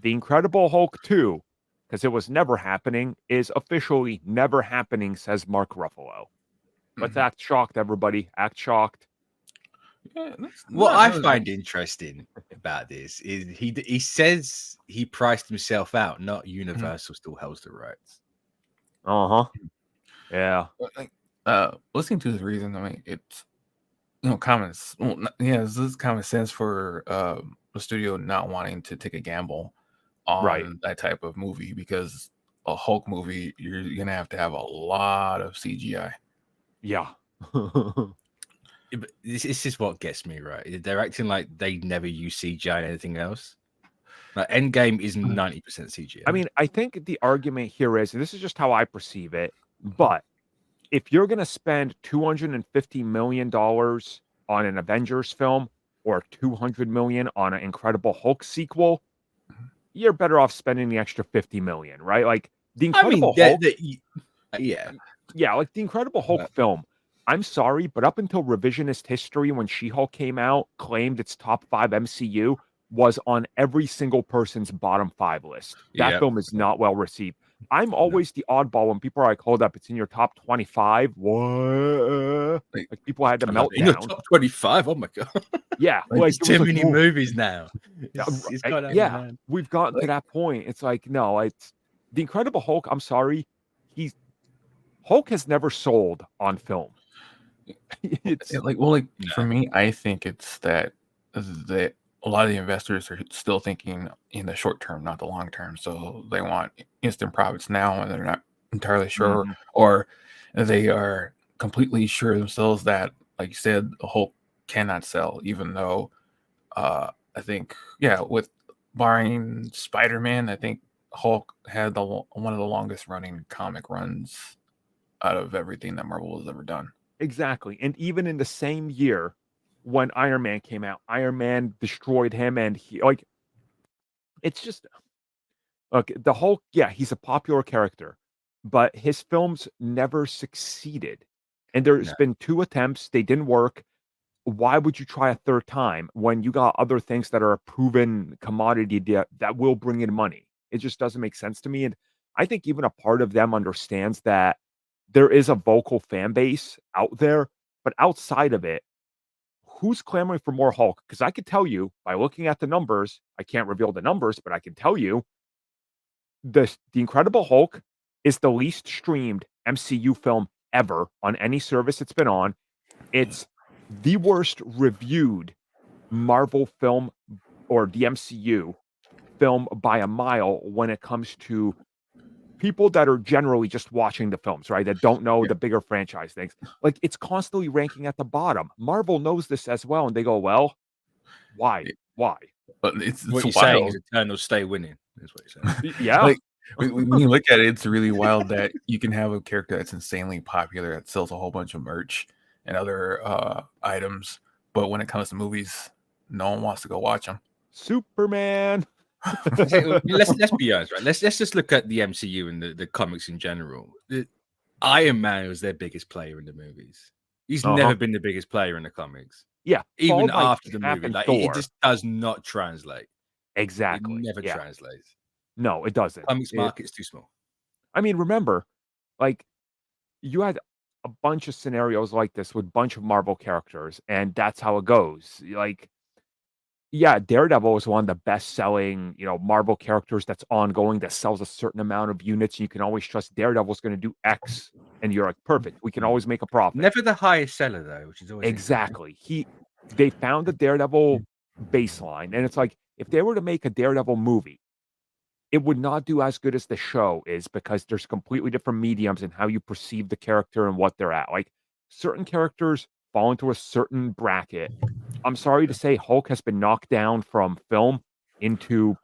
The Incredible Hulk 2, because it was never happening, is officially never happening, says Mark Ruffalo. Let's act shocked, everybody. Act shocked. Yeah, What I find interesting about this is he says he priced himself out, not Universal still holds the rights. Uh-huh. Yeah. Listening to his reason, I mean, it's comments. Well, this is common sense for the studio not wanting to take a gamble on that type of movie, because a Hulk movie, you're gonna have to have a lot of CGI. Yeah. But this is what gets me, right? They're acting like they never use CGI and anything else. Like Endgame is 90% CGI. I mean, I think the argument here is, and this is just how I perceive it, but if you're going to spend $250 million on an Avengers film or $200 million on an Incredible Hulk sequel, you're better off spending the extra $50 million, right? Like the Incredible Hulk. Like the Incredible Hulk film. I'm sorry, but up until revisionist history, when She-Hulk came out, claimed its top 5 MCU, was on every single person's bottom 5 list. That film is not well received. I'm always the oddball when people are like, hold up, it's in your top 25. What? Like people had to melt in your top 25? Oh my God. Yeah. Like too many movies now. We've gotten to that point. It's like, no, it's the Incredible Hulk. I'm sorry. Hulk has never sold on film. For me, I think it's that a lot of the investors are still thinking in the short term, not the long term. So they want instant profits now, and they're not entirely sure, or they are completely sure themselves that, like you said, the Hulk cannot sell, even though I think, with barring Spider-Man, I think Hulk had one of the longest running comic runs out of everything that Marvel has ever done. Exactly. And even in the same year when Iron Man came out, Iron Man destroyed him, and it's just, look, the Hulk, he's a popular character, but his films never succeeded. And there's been 2 attempts, they didn't work. Why would you try a third time when you got other things that are a proven commodity that will bring in money? It just doesn't make sense to me. And I think even a part of them understands that there is a vocal fan base out there, but outside of it, who's clamoring for more Hulk? Because I could tell you by looking at the numbers, I can't reveal the numbers, but I can tell you the Incredible Hulk is the least streamed MCU film ever on any service it's been on. It's the worst reviewed Marvel film or the MCU film by a mile when it comes to people that are generally just watching the films, right? That don't know the bigger franchise things. Like, it's constantly ranking at the bottom. Marvel knows this as well, and they go, well, why? But it's what you're wild. saying is Eternals stay winning. That's what you're saying. Yeah. Like, when you look at it, it's really wild that you can have a character that's insanely popular that sells a whole bunch of merch and other items, but when it comes to movies, no one wants to go watch them. Superman. let's be honest, right? Let's just look at the MCU and the comics in general. Iron Man was their biggest player in the movies. He's never been the biggest player in the comics. Yeah, even after the movie, like it just does not translate. Exactly, it never translates. No, it doesn't. Comics market's too small. I mean, remember, like, you had a bunch of scenarios like this with a bunch of Marvel characters, and that's how it goes. Like, Daredevil is one of the best-selling, Marvel characters that's ongoing, that sells a certain amount of units. You can always trust Daredevil's going to do X, and you're like, perfect. We can always make a profit. Never the highest seller though, which is always exactly. They found the Daredevil baseline, and it's like, if they were to make a Daredevil movie, it would not do as good as the show is, because there's completely different mediums in how you perceive the character and what they're at. Like, certain characters fall into a certain bracket. I'm sorry to say, Hulk has been knocked down from film into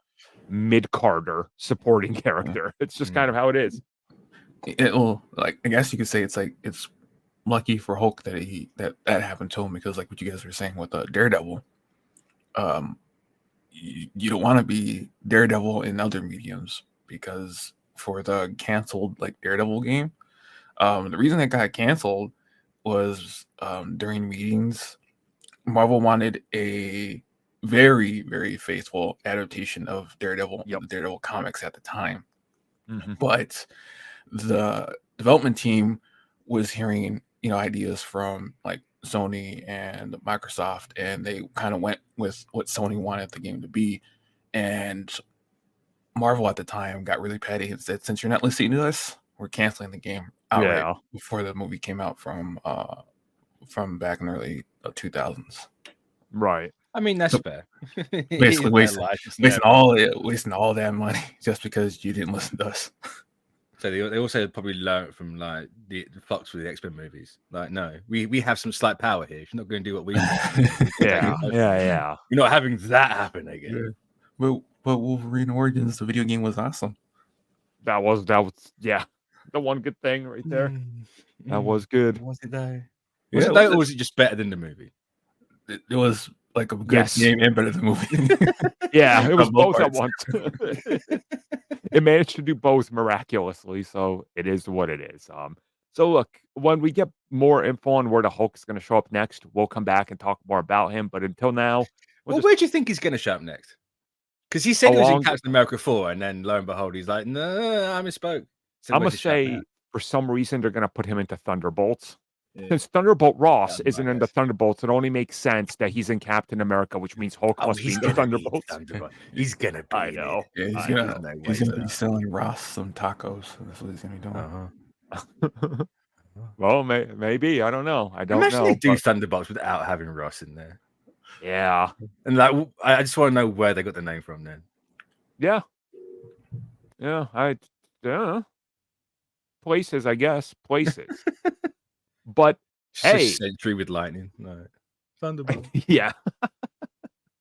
mid-Carter supporting character. It's just kind of how it is. I guess you could say it's lucky for Hulk that happened to him, because like what you guys were saying with Daredevil, you don't want to be Daredevil in other mediums, because for the canceled Daredevil game, the reason it got canceled was during meetings, Marvel wanted a very, very faithful adaptation of Daredevil, Yep. the Daredevil comics at the time. Mhm. But the development team was hearing, ideas from like Sony and Microsoft, and they kind of went with what Sony wanted the game to be. And Marvel at the time got really petty and said, "Since you're not listening to us, we're canceling the game outright." Yeah. Before the movie came out from back in the early 2000s. Right. I mean, that's So fair. basically wasting all that money just because you didn't listen to us. So they also probably learned from like the Fox with the X-Men movies. Like, no, we have some slight power here. If you're not going to do what we want, Yeah. Yeah. you're not having that happen again. But Wolverine Origins, the video game, was awesome. That was yeah. The one good thing right there. That was good. Was it though? Was Was it though, or was it just better than the movie? It was like a good Yes. game and better than the movie. Yeah, it was Both both at parts. once. It managed to do both miraculously, so it is what it is. So look, when we get more info on where the Hulk's going to show up next, we'll come back and talk more about him. But until now, Well, where do you think he's going to show up next? Because he said he was in Captain America 4, and then lo and behold, he's like, "No, I misspoke." So I'm gonna say for some reason they're going to put him into Thunderbolts. Since Thunderbolt Ross isn't in the Thunderbolts, it only makes sense that he's in Captain America, which means Hulk must be in the Thunderbolts. He's gonna be. I know. Yeah, he's gonna be selling Ross some tacos. That's what he's gonna be doing. Well, maybe. I don't know. I don't Imagine know. they do Thunderbolts without having Ross in there. Yeah. And like, I just want to know where they got the name from then. Yeah. Yeah. I don't know. Places, I guess. Places. But hey, Sentry with lightning. No. Thunderbolt. Yeah.